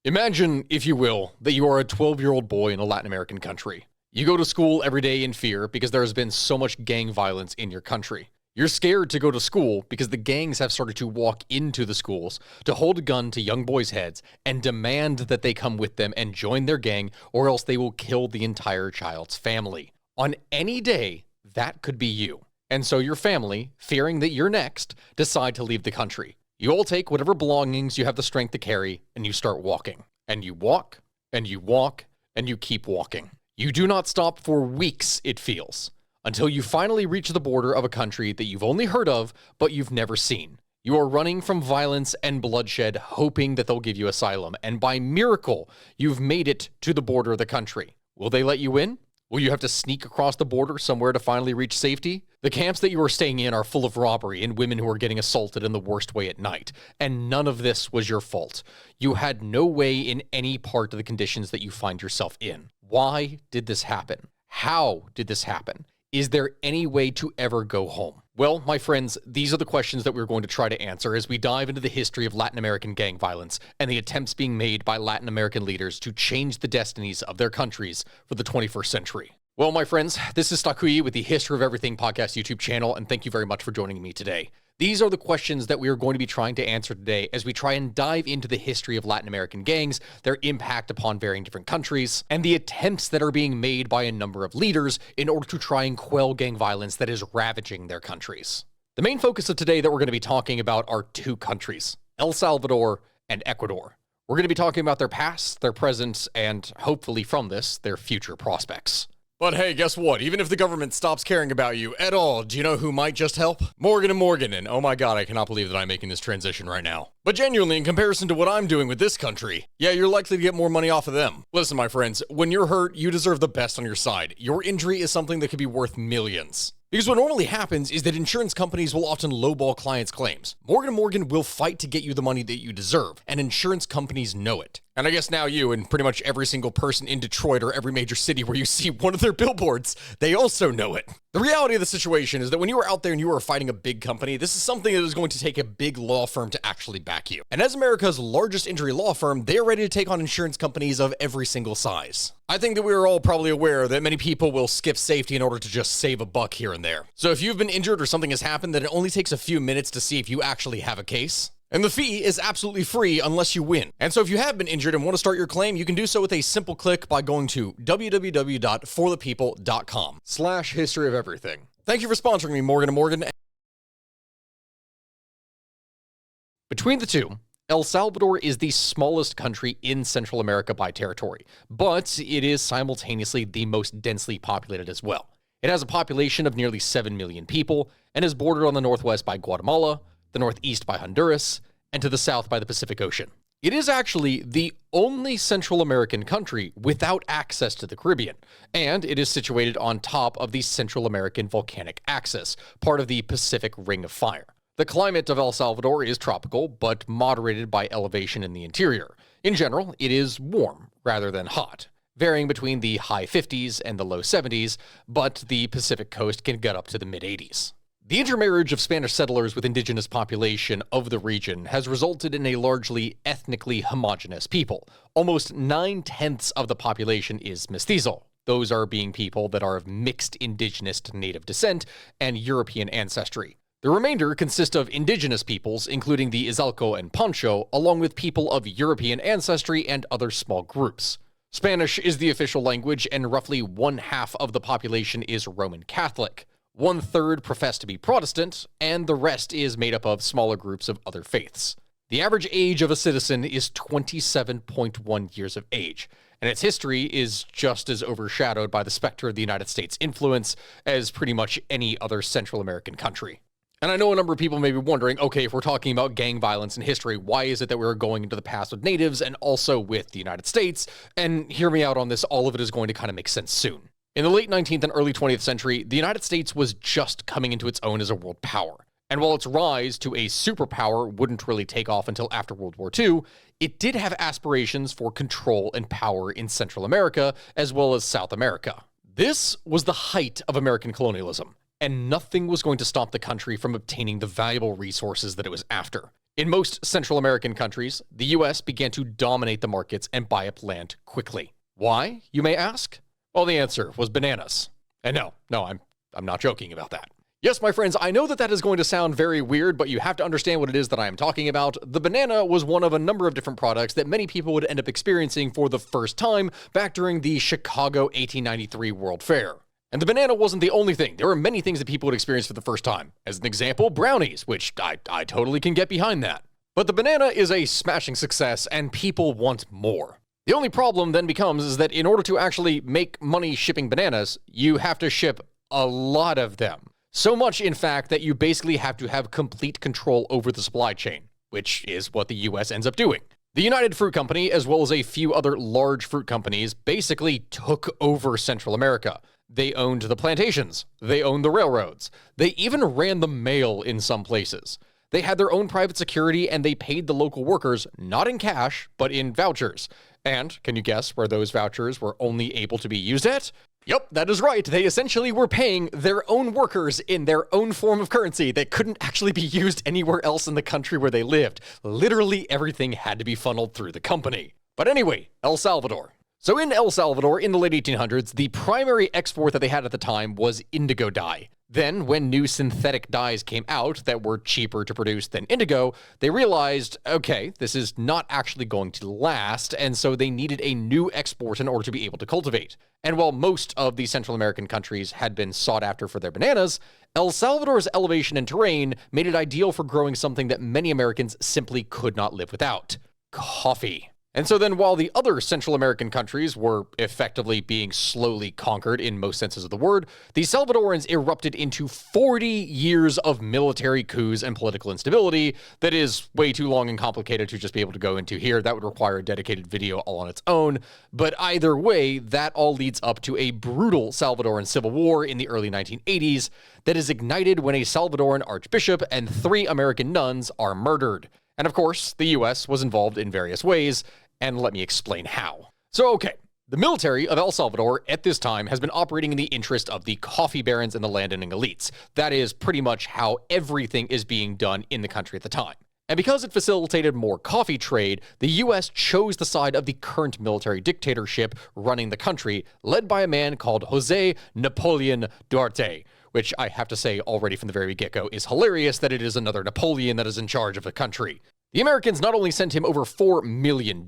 Imagine, if you will, that you are a 12-year-old boy in a Latin American country. You go to school every day in fear because there has been so much gang violence in your country. You're scared to go to school because the gangs have started to walk into the schools to hold a gun to young boys' heads and demand that they come with them and join their gang, or else they will kill the entire child's family. On any day, that could be you. And so your family, fearing that you're next, decide to leave the country. You all take whatever belongings you have the strength to carry, and you start walking. And you walk, and you walk, and you keep walking. You do not stop for weeks, it feels, until you finally reach the border of a country that you've only heard of, but you've never seen. You are running from violence and bloodshed, hoping that they'll give you asylum, and by miracle, you've made it to the border of the country. Will they let you in? Will you have to sneak across the border somewhere to finally reach safety? The camps that you are staying in are full of robbery and women who are getting assaulted in the worst way at night. And none of this was your fault. You had no way in any part of the conditions that you find yourself in. Why did this happen? How did this happen? Is there any way to ever go home? Well, my friends, these are the questions that we're going to try to answer as we dive into the history of Latin American gang violence and the attempts being made by Latin American leaders to change the destinies of their countries for the 21st century. Well, my friends, this is Takuyi with the History of Everything podcast YouTube channel, and thank you very much for joining me today. These are the questions that we are going to be trying to answer today as we try and dive into the history of Latin American gangs, their impact upon varying different countries, and the attempts that are being made by a number of leaders in order to try and quell gang violence that is ravaging their countries. The main focus of today that we're going to be talking about are two countries, El Salvador and Ecuador. We're going to be talking about their past, their present, and hopefully from this, their future prospects. But hey, guess what? Even if the government stops caring about you at all, do you know who might just help? Morgan & Morgan, and oh my god, I cannot believe that I'm making this transition right now. But genuinely, in comparison to what I'm doing with this country, yeah, you're likely to get more money off of them. Listen, my friends, when you're hurt, you deserve the best on your side. Your injury is something that could be worth millions. Because what normally happens is that insurance companies will often lowball clients' claims. Morgan & Morgan will fight to get you the money that you deserve, and insurance companies know it. And I guess now you and pretty much every single person in Detroit or every major city where you see one of their billboards, they also know it. The reality of the situation is that when you are out there and you are fighting a big company, this is something that is going to take a big law firm to actually back you. And as America's largest injury law firm, they are ready to take on insurance companies of every single size. I think that we are all probably aware that many people will skip safety in order to just save a buck here and there. So if you've been injured or something has happened, then it only takes a few minutes to see if you actually have a case. And the fee is absolutely free unless you win. And so if you have been injured and want to start your claim, you can do so with a simple click by going to www.forthepeople.com/history of everything. Thank you for sponsoring me, Morgan & Morgan. Between the two, El Salvador is the smallest country in Central America by territory, but it is simultaneously the most densely populated as well. It has a population of nearly 7 million people and is bordered on the northwest by Guatemala, the northeast by Honduras, and to the south by the Pacific Ocean. It is actually the only Central American country without access to the Caribbean, and it is situated on top of the Central American volcanic axis, part of the Pacific Ring of Fire. The climate of El Salvador is tropical, but moderated by elevation in the interior. In general, it is warm rather than hot, varying between the high 50s and the low 70s, but the Pacific coast can get up to the mid 80s. The intermarriage of Spanish settlers with indigenous population of the region has resulted in a largely ethnically homogeneous people. Almost 9/10 of the population is mestizo. Those are being people that are of mixed indigenous to native descent and European ancestry. The remainder consist of indigenous peoples, including the Izalco and Pancho, along with people of European ancestry and other small groups. Spanish is the official language, and roughly 1/2 of the population is Roman Catholic. 1/3 profess to be Protestant, and the rest is made up of smaller groups of other faiths. The average age of a citizen is 27.1 years of age, and its history is just as overshadowed by the specter of the United States' influence as pretty much any other Central American country. And I know a number of people may be wondering, okay, if we're talking about gang violence and history, why is it that we're going into the past with natives and also with the United States? And hear me out on this, all of it is going to kind of make sense soon. In the late 19th and early 20th century, the United States was just coming into its own as a world power. And while its rise to a superpower wouldn't really take off until after World War II, it did have aspirations for control and power in Central America as well as South America. This was the height of American colonialism, and nothing was going to stop the country from obtaining the valuable resources that it was after. In most Central American countries, the US began to dominate the markets and buy up land quickly. Why, you may ask? Well, the answer was bananas. And no, I'm not joking about that. Yes, my friends, I know that is going to sound very weird, but you have to understand what it is that I am talking about. The banana was one of a number of different products that many people would end up experiencing for the first time back during the Chicago 1893 World Fair. And the banana wasn't the only thing. There were many things that people would experience for the first time. As an example, brownies, which I totally can get behind that. But the banana is a smashing success, and people want more. The only problem then becomes is that in order to actually make money shipping bananas, you have to ship a lot of them. So much, in fact, that you basically have to have complete control over the supply chain, which is what the US ends up doing. The United Fruit Company, as well as a few other large fruit companies, basically took over Central America. They owned the plantations. They owned the railroads. They even ran the mail in some places. They had their own private security, and they paid the local workers not in cash, but in vouchers. And can you guess where those vouchers were only able to be used at? Yep, that is right. They essentially were paying their own workers in their own form of currency that couldn't actually be used anywhere else in the country where they lived. Literally everything had to be funneled through the company. But anyway, El Salvador. So in El Salvador, in the late 1800s, the primary export that they had at the time was indigo dye. Then, when new synthetic dyes came out that were cheaper to produce than indigo, they realized, okay, this is not actually going to last, and so they needed a new export in order to be able to cultivate. And while most of the Central American countries had been sought after for their bananas, El Salvador's elevation and terrain made it ideal for growing something that many Americans simply could not live without: coffee. And so then while the other Central American countries were effectively being slowly conquered in most senses of the word, the Salvadorans erupted into 40 years of military coups and political instability that is way too long and complicated to just be able to go into here. That would require a dedicated video all on its own. But either way, that all leads up to a brutal Salvadoran civil war in the early 1980s that is ignited when a Salvadoran archbishop and 3 American nuns are murdered. And of course, the US was involved in various ways, and let me explain how. So, okay, the military of El Salvador at this time has been operating in the interest of the coffee barons and the landowning elites. That is pretty much how everything is being done in the country at the time. And because it facilitated more coffee trade, the US chose the side of the current military dictatorship running the country, led by a man called Jose Napoleon Duarte, which I have to say already from the very get-go is hilarious that it is another Napoleon that is in charge of the country. The Americans not only sent him over $4 million,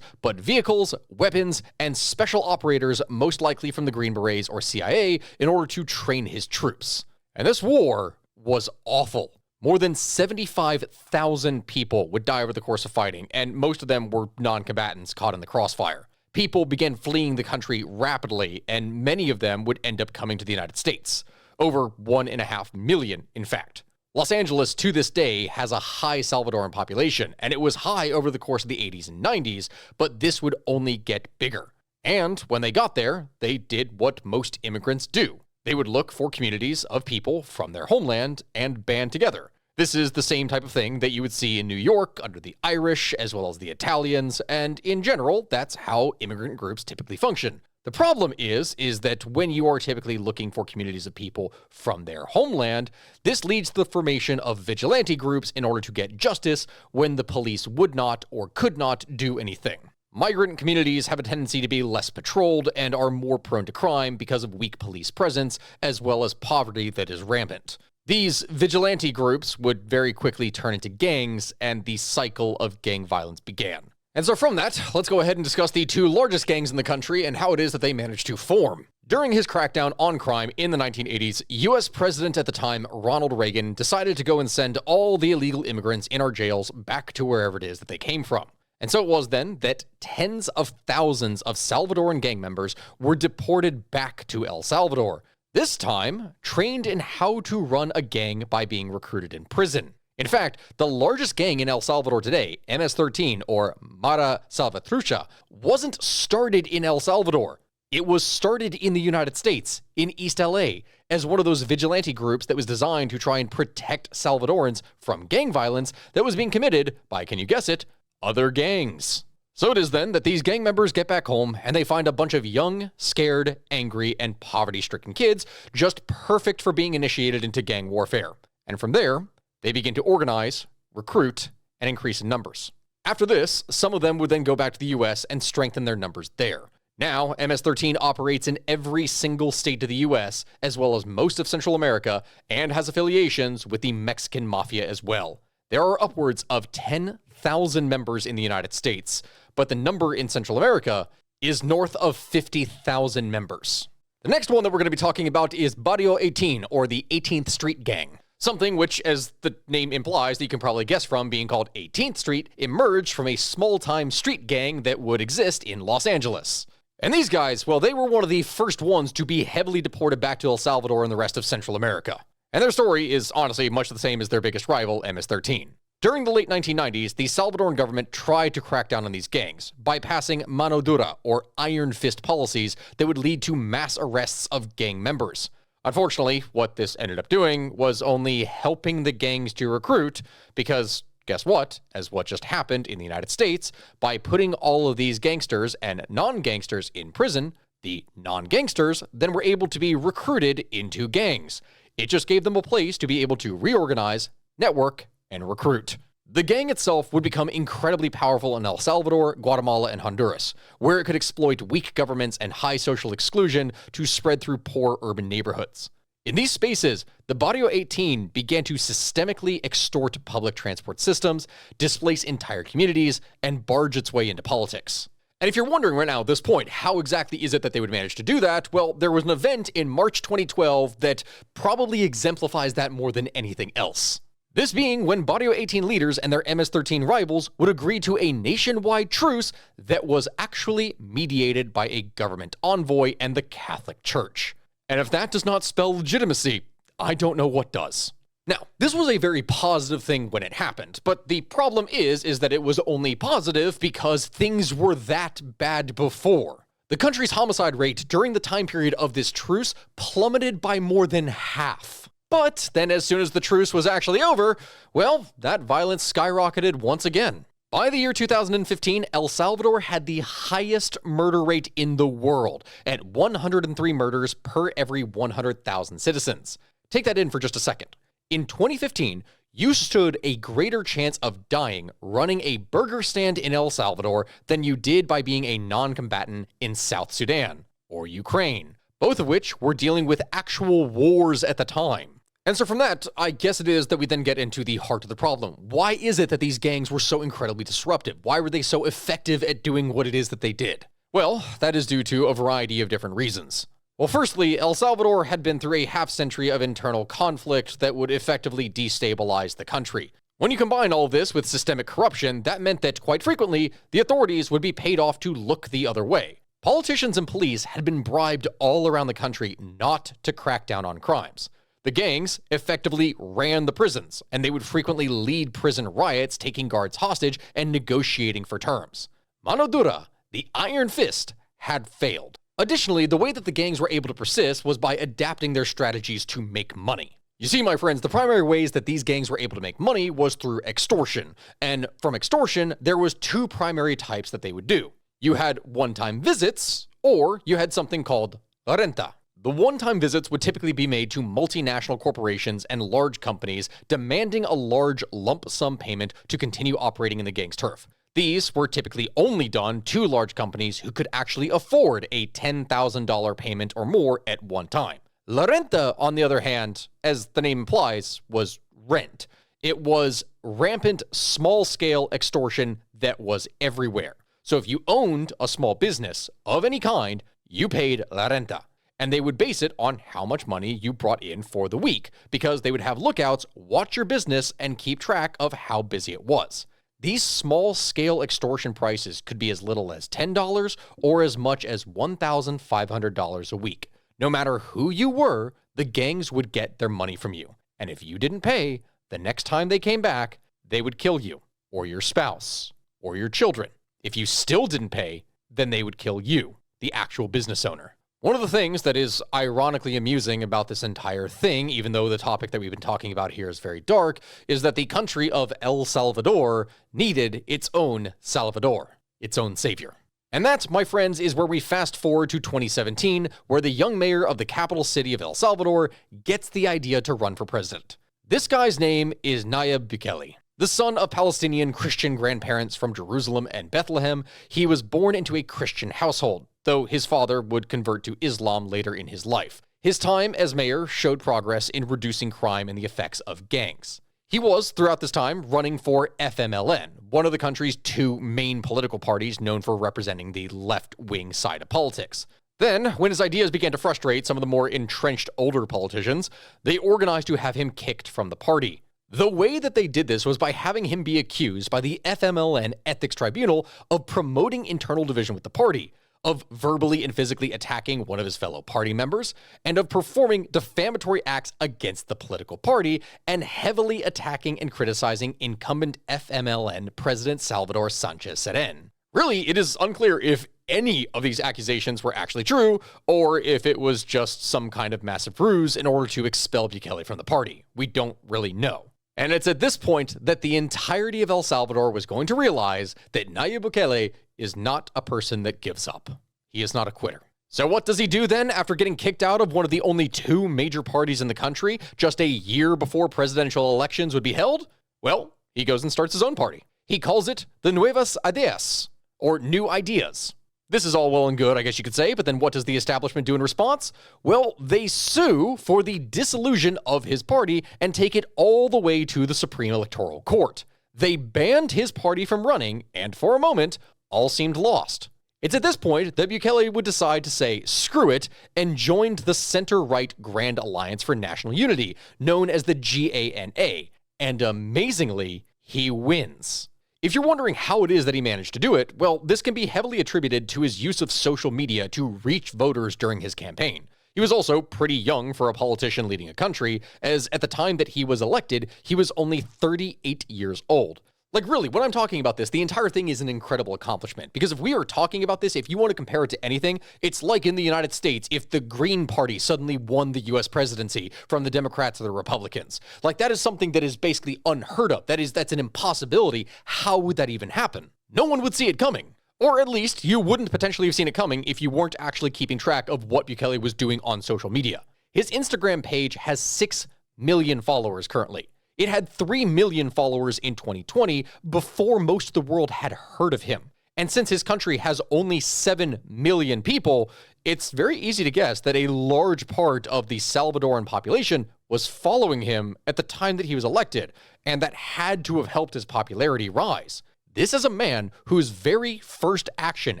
but vehicles, weapons, and special operators, most likely from the Green Berets or CIA, in order to train his troops. And this war was awful. More than 75,000 people would die over the course of fighting, and most of them were non-combatants caught in the crossfire. People began fleeing the country rapidly, and many of them would end up coming to the United States. Over 1.5 million, in fact. Los Angeles, to this day, has a high Salvadoran population, and it was high over the course of the 80s and 90s, but this would only get bigger. And when they got there, they did what most immigrants do. They would look for communities of people from their homeland and band together. This is the same type of thing that you would see in New York under the Irish, as well as the Italians, and in general, that's how immigrant groups typically function. The problem is that when you are typically looking for communities of people from their homeland, this leads to the formation of vigilante groups in order to get justice when the police would not or could not do anything. Migrant communities have a tendency to be less patrolled and are more prone to crime because of weak police presence, as well as poverty that is rampant. These vigilante groups would very quickly turn into gangs, and the cycle of gang violence began. And so from that, let's go ahead and discuss the 2 largest gangs in the country and how it is that they managed to form. During his crackdown on crime in the 1980s, US President at the time, Ronald Reagan, decided to go and send all the illegal immigrants in our jails back to wherever it is that they came from. And so it was then that tens of thousands of Salvadoran gang members were deported back to El Salvador, this time trained in how to run a gang by being recruited in prison. In fact, the largest gang in El Salvador today, MS-13 or Mara Salvatrucha, wasn't started in El Salvador. It was started in the United States, in East LA, as one of those vigilante groups that was designed to try and protect Salvadorans from gang violence that was being committed by, can you guess it, other gangs. So it is then that these gang members get back home and they find a bunch of young, scared, angry, and poverty-stricken kids just perfect for being initiated into gang warfare. And from there, they begin to organize, recruit, and increase in numbers. After this, some of them would then go back to the US and strengthen their numbers there. Now, MS-13 operates in every single state of the US, as well as most of Central America, and has affiliations with the Mexican Mafia as well. There are upwards of 10,000 members in the United States, but the number in Central America is north of 50,000 members. The next one that we're going to be talking about is Barrio 18, or the 18th Street Gang. Something which, as the name implies, that you can probably guess from being called 18th Street, emerged from a small-time street gang that would exist in Los Angeles. And these guys, well, they were one of the first ones to be heavily deported back to El Salvador and the rest of Central America. And their story is honestly much the same as their biggest rival, MS-13. During the late 1990s, the Salvadoran government tried to crack down on these gangs by passing mano dura, or iron fist policies that would lead to mass arrests of gang members. Unfortunately, what this ended up doing was only helping the gangs to recruit because, guess what? As what just happened in the United States, by putting all of these gangsters and non-gangsters in prison, the non-gangsters then were able to be recruited into gangs. It just gave them a place to be able to reorganize, network, and recruit. The gang itself would become incredibly powerful in El Salvador, Guatemala, and Honduras, where it could exploit weak governments and high social exclusion to spread through poor urban neighborhoods. In these spaces, the Barrio 18 began to systemically extort public transport systems, displace entire communities, and barge its way into politics. And if you're wondering right now at this point, how exactly is it that they would manage to do that? Well, there was an event in March 2012 that probably exemplifies that more than anything else. This being when Barrio 18 leaders and their MS-13 rivals would agree to a nationwide truce that was actually mediated by a government envoy and the Catholic Church. And if that does not spell legitimacy, I don't know what does. Now, this was a very positive thing when it happened, but the problem is that it was only positive because things were that bad before. The country's homicide rate during the time period of this truce plummeted by more than half. But then as soon as the truce was actually over, well, that violence skyrocketed once again. By the year 2015, El Salvador had the highest murder rate in the world, at 103 murders per every 100,000 citizens. Take that in for just a second. In 2015, you stood a greater chance of dying running a burger stand in El Salvador than you did by being a non-combatant in South Sudan or Ukraine, both of which were dealing with actual wars at the time. And so from that, I guess it is that we then get into the heart of the problem. Why is it that these gangs were so incredibly disruptive? Why were they so effective at doing what it is that they did? Well, that is due to a variety of different reasons. Well, firstly, El Salvador had been through a half-century of internal conflict that would effectively destabilize the country. When you combine all of this with systemic corruption, that meant that, quite frequently, the authorities would be paid off to look the other way. Politicians and police had been bribed all around the country not to crack down on crimes. The gangs effectively ran the prisons, and they would frequently lead prison riots, taking guards hostage and negotiating for terms. Mano dura, the iron fist, had failed. Additionally, the way that the gangs were able to persist was by adapting their strategies to make money. You see, my friends, the primary ways that these gangs were able to make money was through extortion. And from extortion, there was two primary types that they would do. You had one-time visits, or you had something called renta. The one-time visits would typically be made to multinational corporations and large companies demanding a large lump sum payment to continue operating in the gang's turf. These were typically only done to large companies who could actually afford a $10,000 payment or more at one time. La renta, on the other hand, as the name implies, was rent. It was rampant, small-scale extortion that was everywhere. So if you owned a small business of any kind, you paid la renta. And they would base it on how much money you brought in for the week, because they would have lookouts watch your business and keep track of how busy it was. These small-scale extortion prices could be as little as $10 or as much as $1,500 a week. No matter who you were, the gangs would get their money from you. And if you didn't pay, the next time they came back, they would kill you, or your spouse, or your children. If you still didn't pay, then they would kill you, the actual business owner. One of the things that is ironically amusing about this entire thing, even though the topic that we've been talking about here is very dark, is that the country of El Salvador needed its own Salvador, its own savior. And that, my friends, is where we fast forward to 2017, where the young mayor of the capital city of El Salvador gets the idea to run for president. This guy's name is Nayib Bukele. The son of Palestinian Christian grandparents from Jerusalem and Bethlehem, he was born into a Christian household, though his father would convert to Islam later in his life. His time as mayor showed progress in reducing crime and the effects of gangs. He was, throughout this time, running for FMLN, one of the country's two main political parties known for representing the left-wing side of politics. Then, when his ideas began to frustrate some of the more entrenched older politicians, they organized to have him kicked from the party. The way that they did this was by having him be accused by the FMLN Ethics Tribunal of promoting internal division with the party, of verbally and physically attacking one of his fellow party members, and of performing defamatory acts against the political party, and heavily attacking and criticizing incumbent FMLN President Salvador Sanchez-Cerén. Really, it is unclear if any of these accusations were actually true, or if it was just some kind of massive ruse in order to expel Bukele from the party. We don't really know. And it's at this point that the entirety of El Salvador was going to realize that Nayib Bukele is not a person that gives up. He is not a quitter. So what does he do then after getting kicked out of one of the only two major parties in the country just a year before presidential elections would be held? Well, he goes and starts his own party. He calls it the Nuevas Ideas, or New Ideas. This is all well and good, I guess you could say, but then what does the establishment do in response? Well, they sue for the dissolution of his party and take it all the way to the Supreme Electoral Court. They banned his party from running, and for a moment, all seemed lost. It's at this point that Bukele would decide to say, screw it, and joined the center-right Grand Alliance for National Unity, known as the GANA. And amazingly, he wins. If you're wondering how it is that he managed to do it, well, this can be heavily attributed to his use of social media to reach voters during his campaign. He was also pretty young for a politician leading a country, as at the time that he was elected, he was only 38 years old. Like really, when I'm talking about this, the entire thing is an incredible accomplishment. Because if we are talking about this, if you want to compare it to anything, it's like in the United States, if the Green Party suddenly won the US presidency from the Democrats or the Republicans. Like that is something that is basically unheard of. That's an impossibility. How would that even happen? No one would see it coming. Or at least you wouldn't potentially have seen it coming if you weren't actually keeping track of what Bukele was doing on social media. His Instagram page has 6 million followers currently. It had 3 million followers in 2020 before most of the world had heard of him. And since his country has only 7 million people, it's very easy to guess that a large part of the Salvadoran population was following him at the time that he was elected, and that had to have helped his popularity rise. This is a man whose very first action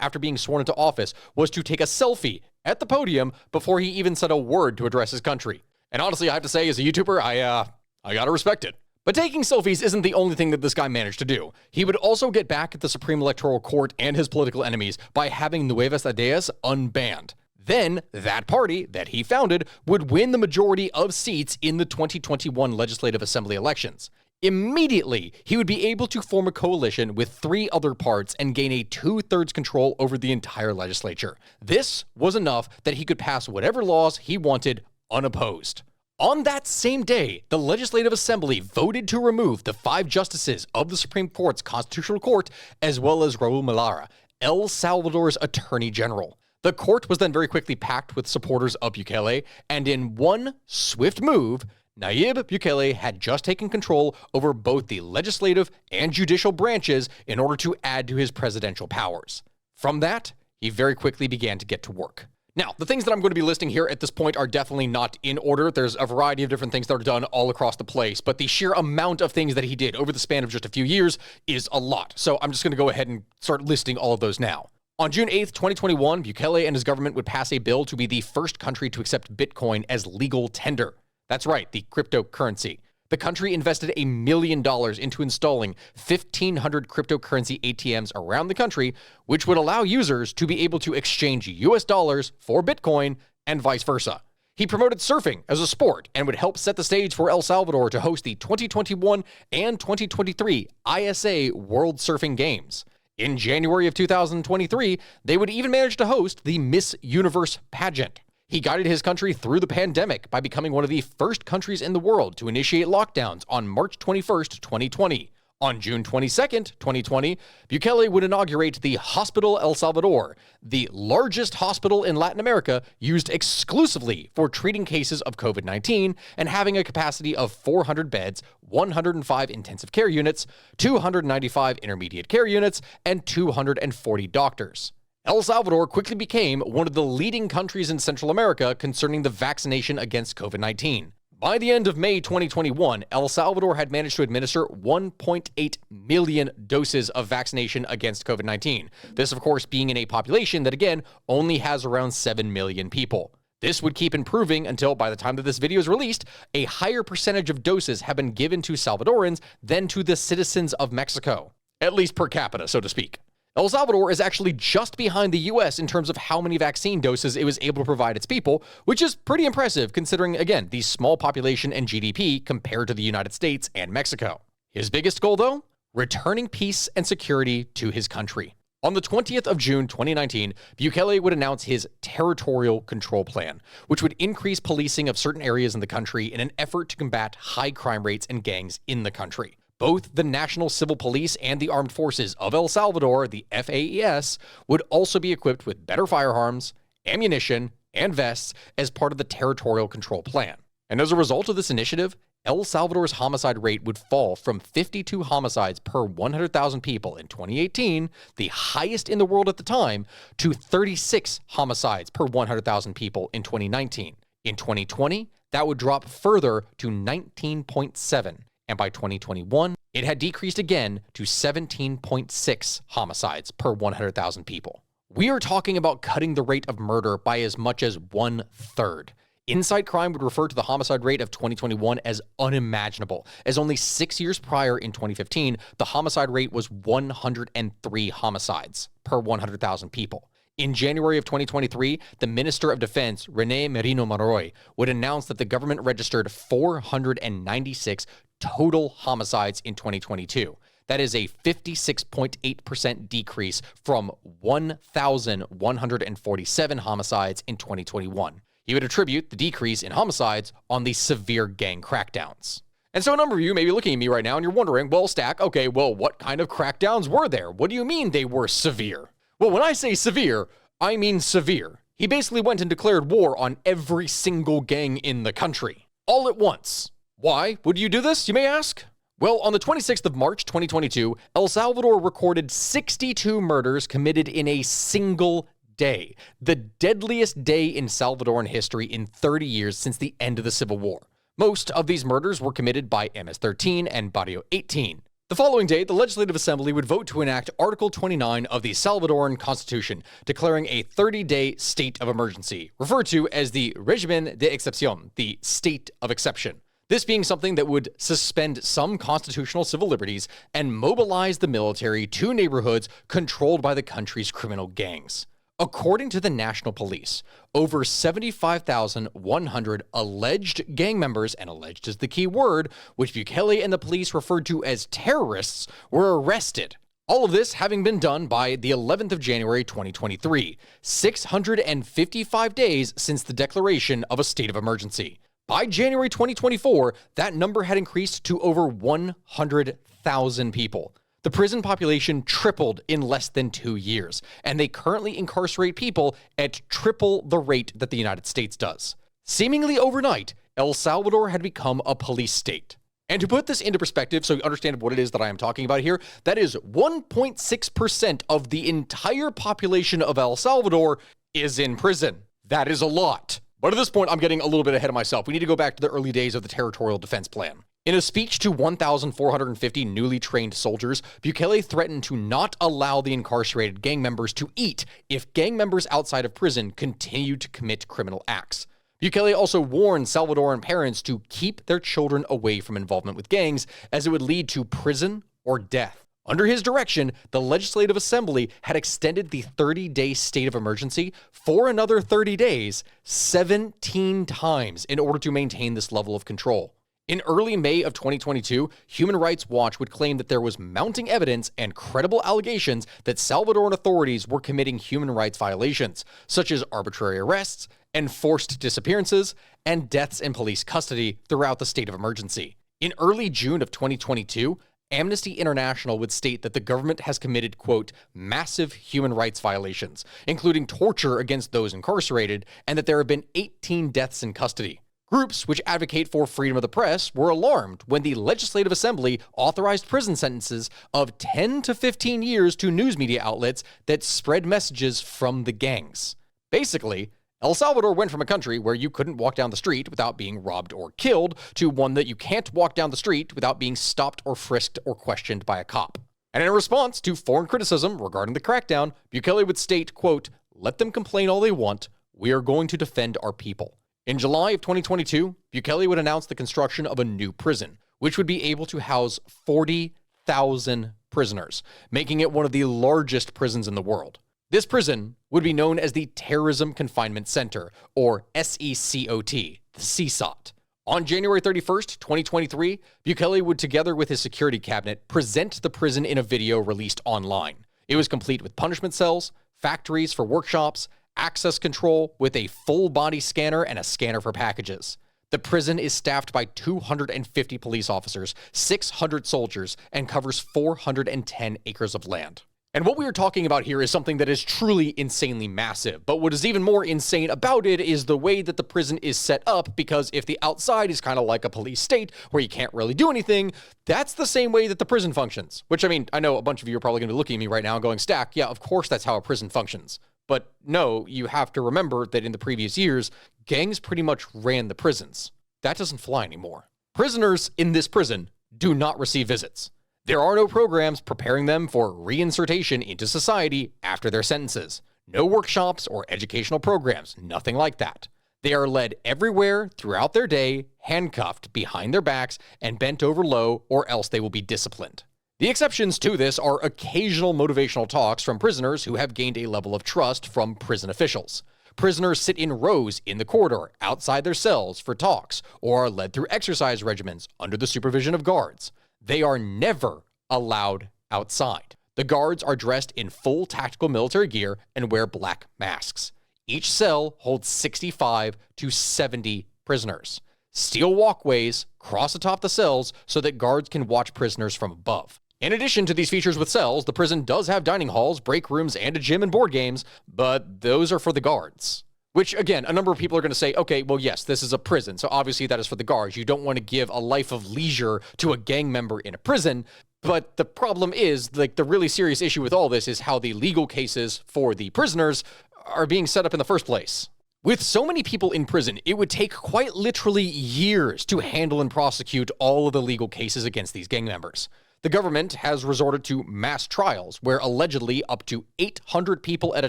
after being sworn into office was to take a selfie at the podium before he even said a word to address his country. And honestly, I have to say, as a YouTuber, I gotta respect it. But taking selfies isn't the only thing that this guy managed to do. He would also get back at the Supreme Electoral Court and his political enemies by having Nuevas Ideas unbanned. Then, that party that he founded would win the majority of seats in the 2021 Legislative Assembly elections. Immediately, he would be able to form a coalition with 3 other parts and gain a 2/3 control over the entire legislature. This was enough that he could pass whatever laws he wanted unopposed. On that same day, the Legislative Assembly voted to remove the 5 justices of the Supreme Court's Constitutional Court, as well as Raul Melara, El Salvador's Attorney General. The court was then very quickly packed with supporters of Bukele, and in one swift move, Nayib Bukele had just taken control over both the legislative and judicial branches in order to add to his presidential powers. From that, he very quickly began to get to work. Now, the things that I'm going to be listing here at this point are definitely not in order. There's a variety of different things that are done all across the place, but the sheer amount of things that he did over the span of just a few years is a lot. So I'm just going to go ahead and start listing all of those now. On June 8th, 2021, Bukele and his government would pass a bill to be the first country to accept Bitcoin as legal tender. That's right, the cryptocurrency. The country invested $1 million into installing 1,500 cryptocurrency ATMs around the country, which would allow users to be able to exchange US dollars for Bitcoin and vice versa. He promoted surfing as a sport and would help set the stage for El Salvador to host the 2021 and 2023 ISA World Surfing Games. In January of 2023, they would even manage to host the Miss Universe pageant. He guided his country through the pandemic by becoming one of the first countries in the world to initiate lockdowns on March 21st, 2020. On June 22nd, 2020, Bukele would inaugurate the Hospital El Salvador, the largest hospital in Latin America used exclusively for treating cases of COVID-19 and having a capacity of 400 beds, 105 intensive care units, 295 intermediate care units, and 240 doctors. El Salvador quickly became one of the leading countries in Central America concerning the vaccination against COVID-19. By the end of May 2021, El Salvador had managed to administer 1.8 million doses of vaccination against COVID-19. This, of course, being in a population that, again, only has around 7 million people. This would keep improving until, by the time that this video is released, a higher percentage of doses have been given to Salvadorans than to the citizens of Mexico, at least per capita, so to speak. El Salvador is actually just behind the US in terms of how many vaccine doses it was able to provide its people, which is pretty impressive considering, again, the small population and GDP compared to the United States and Mexico. His biggest goal, though? Returning peace and security to his country. On the 20th of June 2019, Bukele would announce his territorial control plan, which would increase policing of certain areas in the country in an effort to combat high crime rates and gangs in the country. Both the National Civil Police and the Armed Forces of El Salvador, the FAES, would also be equipped with better firearms, ammunition, and vests as part of the territorial control plan. And as a result of this initiative, El Salvador's homicide rate would fall from 52 homicides per 100,000 people in 2018, the highest in the world at the time, to 36 homicides per 100,000 people in 2019. In 2020, that would drop further to 19.7. And by 2021, it had decreased again to 17.6 homicides per 100,000 people. We are talking about cutting the rate of murder by as much as 1/3. Insight Crime would refer to the homicide rate of 2021 as unimaginable, as only 6 years prior in 2015, the homicide rate was 103 homicides per 100,000 people. In January of 2023, the Minister of Defense, René Merino Maroy, would announce that the government registered 496 total homicides in 2022. That is a 56.8% decrease from 1,147 homicides in 2021. He would attribute the decrease in homicides on the severe gang crackdowns. And so a number of you may be looking at me right now and you're wondering, well, Stack, okay, well, what kind of crackdowns were there? What do you mean they were severe? Well, when I say severe, I mean severe. He basically went and declared war on every single gang in the country, all at once. Why would you do this, you may ask? Well, on the 26th of March, 2022, El Salvador recorded 62 murders committed in a single day, the deadliest day in Salvadoran history in 30 years since the end of the Civil War. Most of these murders were committed by MS-13 and Barrio 18. The following day, the Legislative Assembly would vote to enact Article 29 of the Salvadoran Constitution, declaring a 30-day state of emergency, referred to as the Régimen d'Exception, the state of exception. This being something that would suspend some constitutional civil liberties and mobilize the military to neighborhoods controlled by the country's criminal gangs. According to the National Police, over 75,100 alleged gang members, and alleged is the key word, which Bukele and the police referred to as terrorists, were arrested. All of this having been done by the 11th of January 2023, 655 days since the declaration of a state of emergency. By January 2024, that number had increased to over 100,000 people. The prison population tripled in less than 2 years, and they currently incarcerate people at triple the rate that the United States does. Seemingly overnight, El Salvador had become a police state. And to put this into perspective so you understand what it is that I am talking about here, that is 1.6% of the entire population of El Salvador is in prison. That is a lot. But at this point, I'm getting a little bit ahead of myself. We need to go back to the early days of the Territorial Defense Plan. In a speech to 1,450 newly trained soldiers, Bukele threatened to not allow the incarcerated gang members to eat if gang members outside of prison continued to commit criminal acts. Bukele also warned Salvadoran parents to keep their children away from involvement with gangs, as it would lead to prison or death. Under his direction, the Legislative Assembly had extended the 30-day state of emergency for another 30 days, 17 times, in order to maintain this level of control. In early May of 2022, Human Rights Watch would claim that there was mounting evidence and credible allegations that Salvadoran authorities were committing human rights violations, such as arbitrary arrests, enforced disappearances, and deaths in police custody throughout the state of emergency. In early June of 2022, Amnesty International would state that the government has committed, quote, massive human rights violations, including torture against those incarcerated, and that there have been 18 deaths in custody. Groups which advocate for freedom of the press were alarmed when the Legislative Assembly authorized prison sentences of 10 to 15 years to news media outlets that spread messages from the gangs. Basically, El Salvador went from a country where you couldn't walk down the street without being robbed or killed to one that you can't walk down the street without being stopped or frisked or questioned by a cop. And in response to foreign criticism regarding the crackdown, Bukele would state, quote, let them complain all they want, we are going to defend our people. In July of 2022, Bukele would announce the construction of a new prison, which would be able to house 40,000 prisoners, making it one of the largest prisons in the world. This prison would be known as the Terrorism Confinement Center, or SECOT, the CSOT. On January 31st, 2023, Bukele would, together with his security cabinet, present the prison in a video released online. It was complete with punishment cells, factories for workshops, access control with a full-body scanner and a scanner for packages. The prison is staffed by 250 police officers, 600 soldiers, and covers 410 acres of land. And what we are talking about here is something that is truly insanely massive, but what is even more insane about it is the way that the prison is set up, because if the outside is kind of like a police state where you can't really do anything, that's the same way that the prison functions. Which, I mean, I know a bunch of you are probably going to be looking at me right now and going, Stack, yeah, of course that's how a prison functions. But no, you have to remember that in the previous years, gangs pretty much ran the prisons. That doesn't fly anymore. Prisoners in this prison do not receive visits. There are no programs preparing them for reinsertion into society after their sentences. No workshops or educational programs, nothing like that. They are led everywhere throughout their day, handcuffed behind their backs and bent over low, or else they will be disciplined. The exceptions to this are occasional motivational talks from prisoners who have gained a level of trust from prison officials. Prisoners sit in rows in the corridor outside their cells for talks, or are led through exercise regimens under the supervision of guards. They are never allowed outside. The guards are dressed in full tactical military gear and wear black masks. Each cell holds 65 to 70 prisoners. Steel walkways cross atop the cells so that guards can watch prisoners from above. In addition to these features with cells, the prison does have dining halls, break rooms, and a gym and board games, but those are for the guards. Which, again, a number of people are going to say, okay, well, yes, this is a prison, so obviously that is for the guards. You don't want to give a life of leisure to a gang member in a prison, but the problem is, like, the really serious issue with all this is how the legal cases for the prisoners are being set up in the first place. With so many people in prison, it would take quite literally years to handle and prosecute all of the legal cases against these gang members. The government has resorted to mass trials where allegedly up to 800 people at a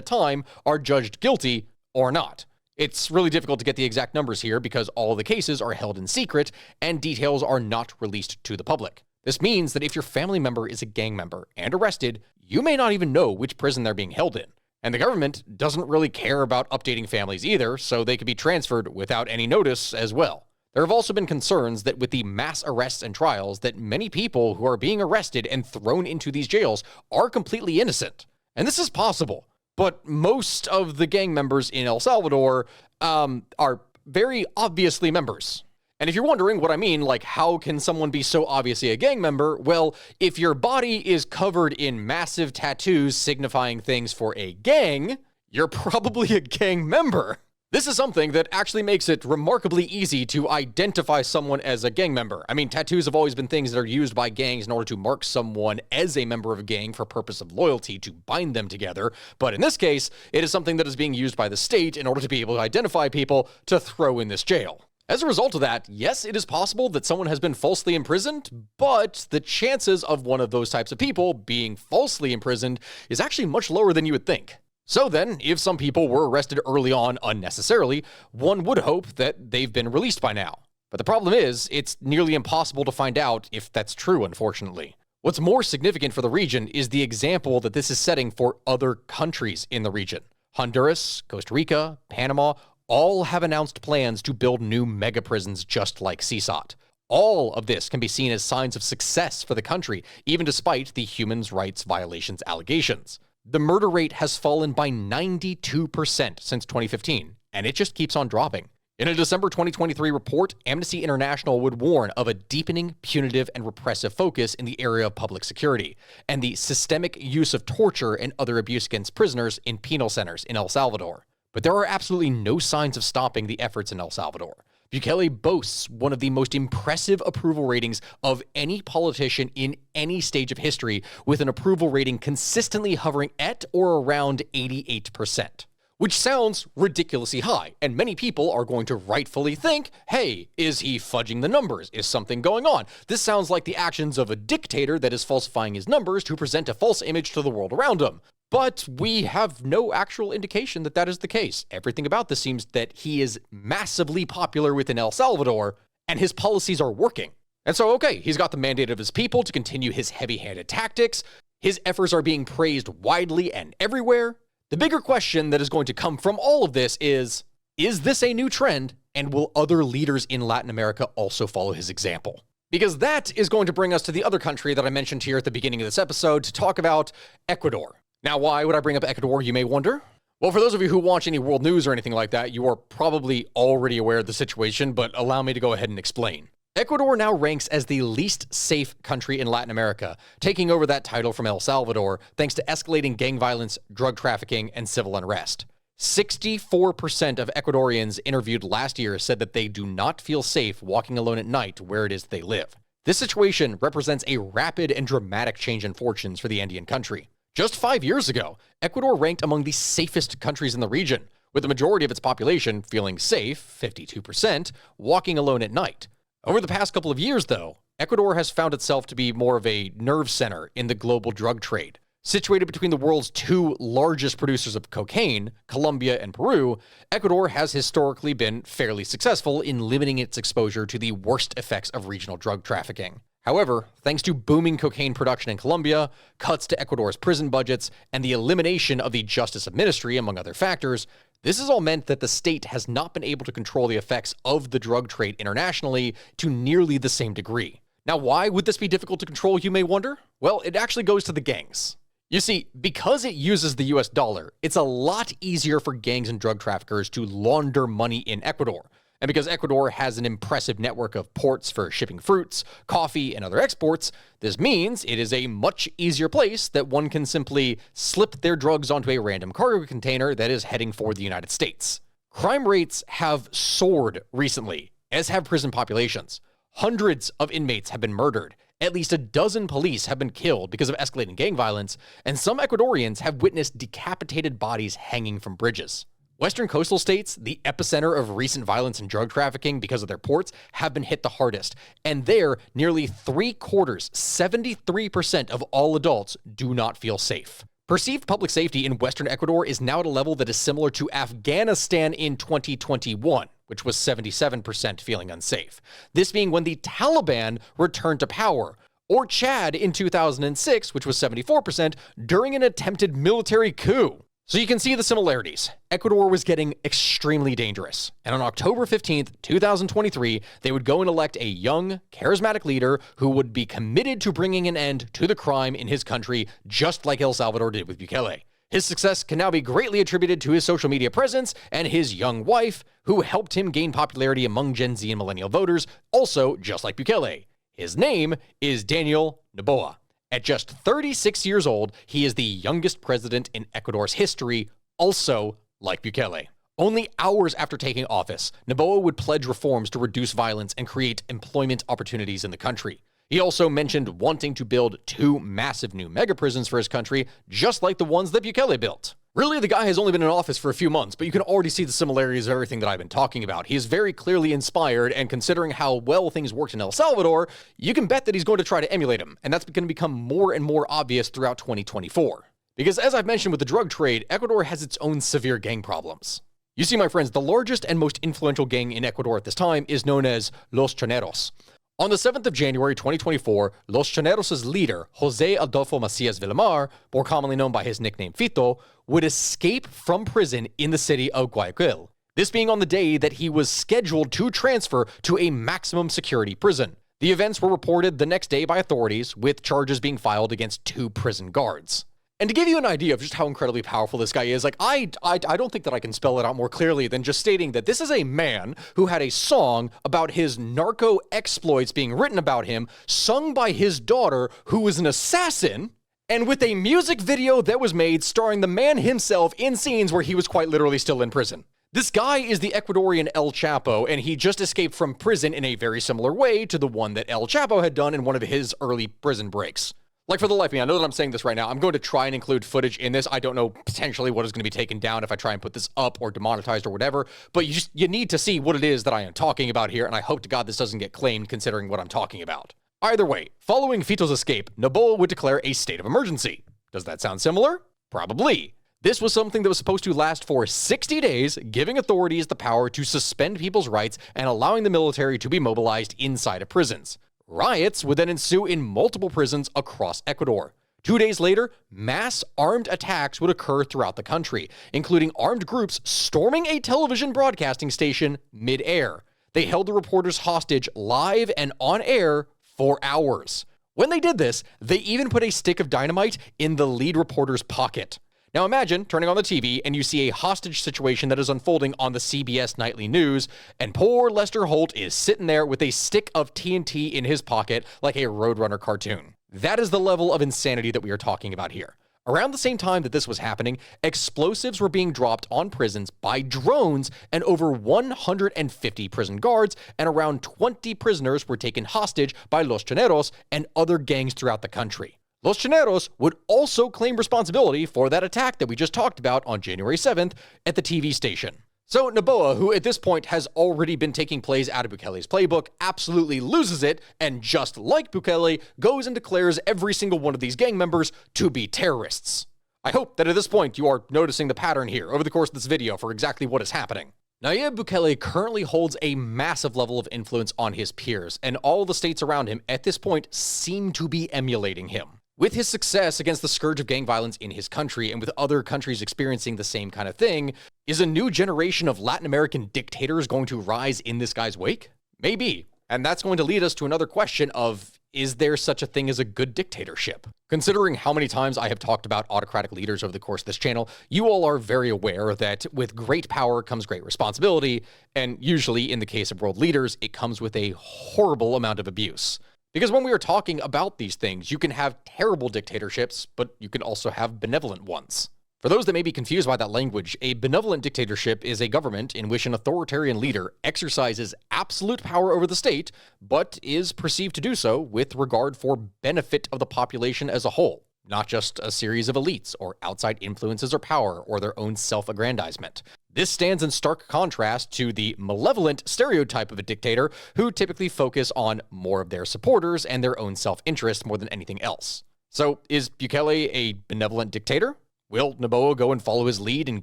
time are judged guilty or not. It's really difficult to get the exact numbers here because all of the cases are held in secret and details are not released to the public. This means that if your family member is a gang member and arrested, you may not even know which prison they're being held in. And the government doesn't really care about updating families either, so they could be transferred without any notice as well. There have also been concerns that with the mass arrests and trials, that many people who are being arrested and thrown into these jails are completely innocent. And this is possible, but most of the gang members in El Salvador are very obviously members. And if you're wondering what I mean, like how can someone be so obviously a gang member? Well, if your body is covered in massive tattoos signifying things for a gang, you're probably a gang member. This is something that actually makes it remarkably easy to identify someone as a gang member. I mean, tattoos have always been things that are used by gangs in order to mark someone as a member of a gang for purpose of loyalty to bind them together. But in this case, it is something that is being used by the state in order to be able to identify people to throw in this jail. As a result of that, yes, it is possible that someone has been falsely imprisoned, but the chances of one of those types of people being falsely imprisoned is actually much lower than you would think. So then, if some people were arrested early on unnecessarily, one would hope that they've been released by now. But the problem is, it's nearly impossible to find out if that's true, unfortunately. What's more significant for the region is the example that this is setting for other countries in the region. Honduras, Costa Rica, Panama, all have announced plans to build new mega prisons just like CSOT. All of this can be seen as signs of success for the country, even despite the human rights violations allegations. The murder rate has fallen by 92% since 2015, and it just keeps on dropping. In a December 2023 report, Amnesty International would warn of a deepening punitive and repressive focus in the area of public security and the systemic use of torture and other abuse against prisoners in penal centers in El Salvador. But there are absolutely no signs of stopping the efforts in El Salvador. Bukele boasts one of the most impressive approval ratings of any politician in any stage of history, with an approval rating consistently hovering at or around 88%. Which sounds ridiculously high, and many people are going to rightfully think, hey, is he fudging the numbers? Is something going on? This sounds like the actions of a dictator that is falsifying his numbers to present a false image to the world around him. But we have no actual indication that that is the case. Everything about this seems that he is massively popular within El Salvador, and his policies are working. And so, okay, he's got the mandate of his people to continue his heavy-handed tactics. His efforts are being praised widely and everywhere. The bigger question that is going to come from all of this is this a new trend, and will other leaders in Latin America also follow his example? Because that is going to bring us to the other country that I mentioned here at the beginning of this episode to talk about Ecuador. Now, why would I bring up Ecuador, you may wonder? Well, for those of you who watch any world news or anything like that, you are probably already aware of the situation, but allow me to go ahead and explain. Ecuador now ranks as the least safe country in Latin America, taking over that title from El Salvador thanks to escalating gang violence, drug trafficking, and civil unrest. 64% of Ecuadorians interviewed last year said that they do not feel safe walking alone at night where it is they live. This situation represents a rapid and dramatic change in fortunes for the Andean country. Just 5 years ago, Ecuador ranked among the safest countries in the region, with the majority of its population feeling safe, 52%, walking alone at night. Over the past couple of years, though, Ecuador has found itself to be more of a nerve center in the global drug trade. Situated between the world's two largest producers of cocaine, Colombia and Peru, Ecuador has historically been fairly successful in limiting its exposure to the worst effects of regional drug trafficking. However, thanks to booming cocaine production in Colombia, cuts to Ecuador's prison budgets, and the elimination of the Justice Ministry, among other factors, this has all meant that the state has not been able to control the effects of the drug trade internationally to nearly the same degree. Now, why would this be difficult to control, you may wonder? Well, it actually goes to the gangs. You see, because it uses the US dollar, it's a lot easier for gangs and drug traffickers to launder money in Ecuador. And because Ecuador has an impressive network of ports for shipping fruits, coffee, and other exports, this means it is a much easier place that one can simply slip their drugs onto a random cargo container that is heading for the United States. Crime rates have soared recently, as have prison populations. Hundreds of inmates have been murdered. At least a dozen police have been killed because of escalating gang violence, and some Ecuadorians have witnessed decapitated bodies hanging from bridges. Western coastal states, the epicenter of recent violence and drug trafficking because of their ports, have been hit the hardest. And there, nearly 3/4, 73% of all adults do not feel safe. Perceived public safety in Western Ecuador is now at a level that is similar to Afghanistan in 2021, which was 77% feeling unsafe. This being when the Taliban returned to power, or Chad in 2006, which was 74%, during an attempted military coup. So you can see the similarities. Ecuador was getting extremely dangerous. And on October 15th, 2023, they would go and elect a young, charismatic leader who would be committed to bringing an end to the crime in his country, just like El Salvador did with Bukele. His success can now be greatly attributed to his social media presence and his young wife, who helped him gain popularity among Gen Z and millennial voters, also just like Bukele. His name is Daniel Noboa. At just 36 years old, he is the youngest president in Ecuador's history, also like Bukele. Only hours after taking office, Noboa would pledge reforms to reduce violence and create employment opportunities in the country. He also mentioned wanting to build 2 massive new mega prisons for his country, just like the ones that Bukele built. Really, the guy has only been in office for a few months, but you can already see the similarities of everything that I've been talking about. He is very clearly inspired, and considering how well things worked in El Salvador, you can bet that he's going to try to emulate him, and that's going to become more and more obvious throughout 2024. Because as I've mentioned with the drug trade, Ecuador has its own severe gang problems. You see, my friends, the largest and most influential gang in Ecuador at this time is known as Los Choneros. On the 7th of January 2024, Los Choneros' leader, José Adolfo Macías Villamar, more commonly known by his nickname Fito, would escape from prison in the city of Guayaquil. This being on the day that he was scheduled to transfer to a maximum security prison. The events were reported the next day by authorities, with charges being filed against 2 prison guards. And to give you an idea of just how incredibly powerful this guy is, like, I don't think that I can spell it out more clearly than just stating that this is a man who had a song about his narco exploits being written about him, sung by his daughter, who was an assassin, and with a music video that was made starring the man himself in scenes where he was quite literally still in prison. This guy is the Ecuadorian El Chapo, and he just escaped from prison in a very similar way to the one that El Chapo had done in one of his early prison breaks. Like, for the life of me, I know that I'm saying this right now. I'm going to try and include footage in this. I don't know potentially what is going to be taken down if I try and put this up or demonetized or whatever, but you need to see what it is that I am talking about here, and I hope to God this doesn't get claimed considering what I'm talking about. Either way, following Fito's escape, Noboa would declare a state of emergency. Does that sound similar? Probably. This was something that was supposed to last for 60 days, giving authorities the power to suspend people's rights and allowing the military to be mobilized inside of prisons. Riots would then ensue in multiple prisons across Ecuador. 2 days later, mass armed attacks would occur throughout the country, including armed groups storming a television broadcasting station mid-air. They held the reporters hostage live and on air for hours. When they did this, they even put a stick of dynamite in the lead reporter's pocket. Now imagine turning on the TV and you see a hostage situation that is unfolding on the CBS nightly news, and poor Lester Holt is sitting there with a stick of TNT in his pocket like a Roadrunner cartoon. That is the level of insanity that we are talking about here. Around the same time that this was happening, explosives were being dropped on prisons by drones, and over 150 prison guards and around 20 prisoners were taken hostage by Los Choneros and other gangs throughout the country. Los Choneros would also claim responsibility for that attack that we just talked about on January 7th at the TV station. So Noboa, who at this point has already been taking plays out of Bukele's playbook, absolutely loses it, and just like Bukele, goes and declares every single one of these gang members to be terrorists. I hope that at this point you are noticing the pattern here over the course of this video for exactly what is happening. Nayib Bukele currently holds a massive level of influence on his peers, and all the states around him at this point seem to be emulating him. With his success against the scourge of gang violence in his country, and with other countries experiencing the same kind of thing, is a new generation of Latin American dictators going to rise in this guy's wake? Maybe. And that's going to lead us to another question of, is there such a thing as a good dictatorship? Considering how many times I have talked about autocratic leaders over the course of this channel, you all are very aware that with great power comes great responsibility, and usually in the case of world leaders, it comes with a horrible amount of abuse. Because when we are talking about these things, you can have terrible dictatorships, but you can also have benevolent ones. For those that may be confused by that language, a benevolent dictatorship is a government in which an authoritarian leader exercises absolute power over the state, but is perceived to do so with regard for benefit of the population as a whole, not just a series of elites or outside influences or power or their own self-aggrandizement. This stands in stark contrast to the malevolent stereotype of a dictator who typically focus on more of their supporters and their own self-interest more than anything else. So is Bukele a benevolent dictator? Will Noboa go and follow his lead and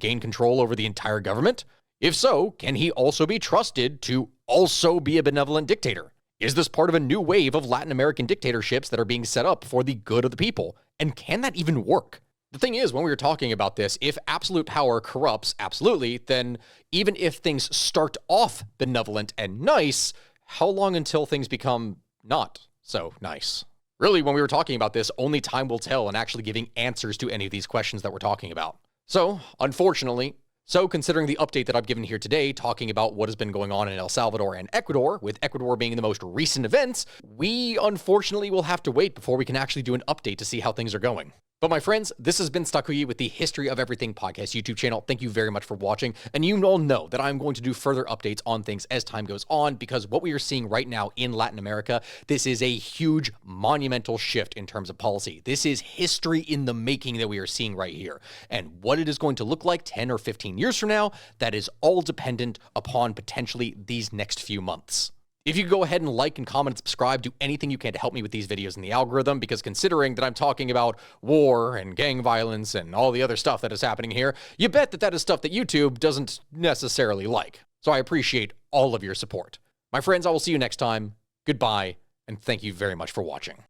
gain control over the entire government? If so, can he also be trusted to also be a benevolent dictator? Is this part of a new wave of Latin American dictatorships that are being set up for the good of the people? And can that even work? The thing is, when we were talking about this, if absolute power corrupts absolutely, then even if things start off benevolent and nice, how long until things become not so nice? Really, when we were talking about this, only time will tell in actually giving answers to any of these questions that we're talking about. So, unfortunately, considering the update that I've given here today, talking about what has been going on in El Salvador and Ecuador, with Ecuador being the most recent events, we unfortunately will have to wait before we can actually do an update to see how things are going. But my friends, this has been Stakuyi with the History of Everything podcast YouTube channel. Thank you very much for watching. And you all know that I'm going to do further updates on things as time goes on, because what we are seeing right now in Latin America, this is a huge monumental shift in terms of policy. This is history in the making that we are seeing right here. And what it is going to look like 10 or 15 years from now, that is all dependent upon potentially these next few months. If you could go ahead and like and comment and subscribe, do anything you can to help me with these videos in the algorithm, because considering that I'm talking about war and gang violence and all the other stuff that is happening here, you bet that that is stuff that YouTube doesn't necessarily like. So I appreciate all of your support. My friends, I will see you next time. Goodbye, and thank you very much for watching.